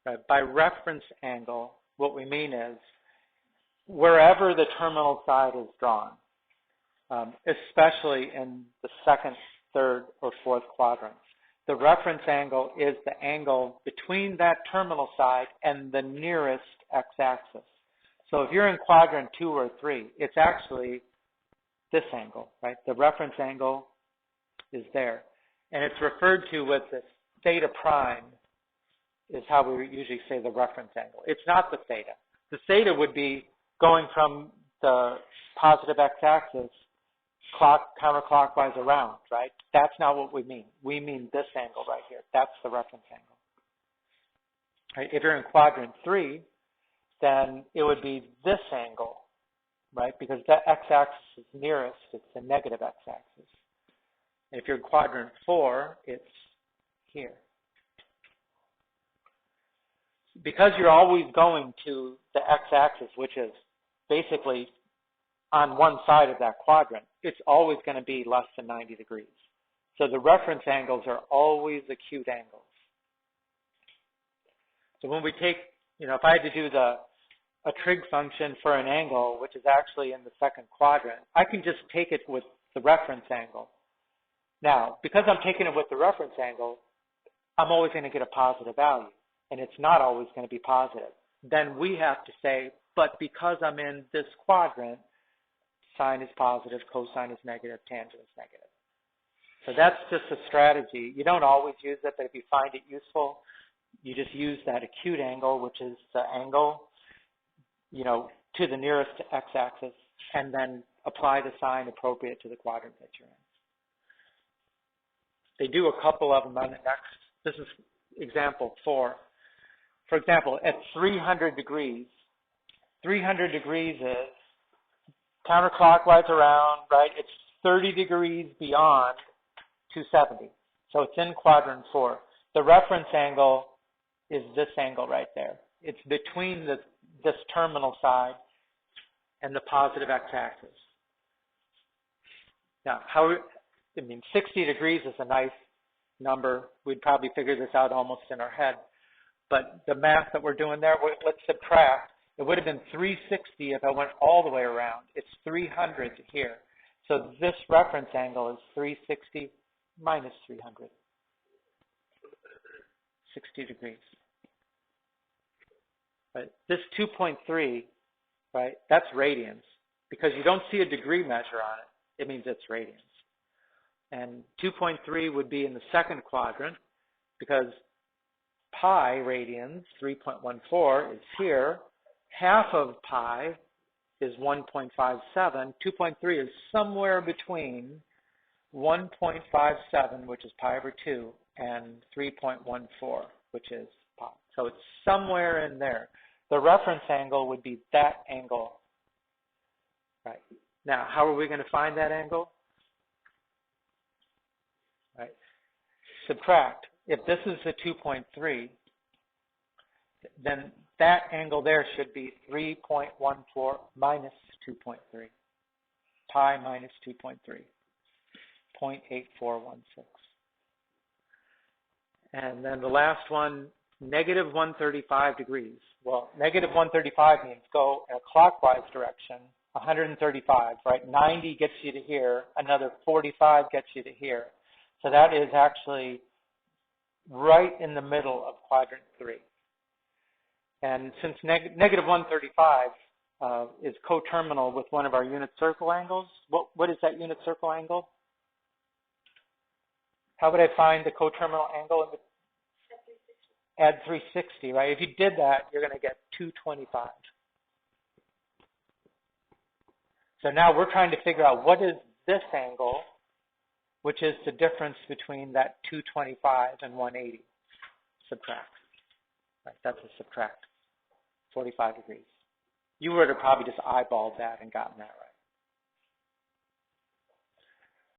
Right? By reference angle, what we mean is wherever the terminal side is drawn, especially in the second, third, or fourth quadrants. The reference angle is the angle between that terminal side and the nearest x-axis. So if you're in quadrant 2 or 3, it's actually this angle, right? The reference angle is there. And it's referred to with this theta prime is how we usually say the reference angle. It's not the theta. The theta would be going from the positive x-axis counterclockwise around, right? That's not what we mean. We mean this angle right here. That's the reference angle. Right? If you're in quadrant 3, then it would be this angle, right? Because the x-axis is nearest, it's the negative x-axis. And if you're in quadrant 4, it's here. Because you're always going to the x-axis, which is basically on one side of that quadrant, it's always going to be less than 90 degrees. So the reference angles are always acute angles. So when we take, if I had to do a trig function for an angle, which is actually in the second quadrant, I can just take it with the reference angle. Now, because I'm taking it with the reference angle, I'm always going to get a positive value, and it's not always going to be positive. Then we have to say, but because I'm in this quadrant, sine is positive, cosine is negative, tangent is negative. So that's just a strategy. You don't always use it, but if you find it useful, you just use that acute angle, which is the angle, to the nearest x-axis, and then apply the sign appropriate to the quadrant that you're in. They do a couple of them on the next. This is example 4. For example, at 300 degrees, 300 degrees is counterclockwise around, right? It's 30 degrees beyond 270. So it's in quadrant 4. The reference angle is this angle right there. It's between this terminal side and the positive x-axis. Now, 60 degrees is a nice number. We'd probably figure this out almost in our head. But the math that we're doing there, let's subtract. It would have been 360 if I went all the way around. It's 300 here. So this reference angle is 360 minus 300. 60 degrees. Right? This 2.3, right, that's radians. Because you don't see a degree measure on it, it means it's radians. And 2.3 would be in the second quadrant because pi radians, 3.14, is here. Half of pi is 1.57. 2.3 is somewhere between 1.57, which is pi over 2, and 3.14, which is pi. So it's somewhere in there. The reference angle would be that angle. Right. Now, how are we going to find that angle? Right. Subtract. If this is the 2.3, then that angle there should be 3.14 minus 2.3. Pi minus 2.3. 0.8416. And then the last one, negative 135 degrees. Well, negative 135 means go in a clockwise direction, 135, right? 90 gets you to here. Another 45 gets you to here. So that is actually right in the middle of quadrant 3. And since negative 135 is coterminal with one of our unit circle angles, what is that unit circle angle? How would I find the coterminal angle? Add 360, right? If you did that, you're going to get 225. So now we're trying to figure out what is this angle, which is the difference between that 225 and 180. Subtract. Right, that's a subtract. 45 degrees. You would have probably just eyeballed that and gotten that right.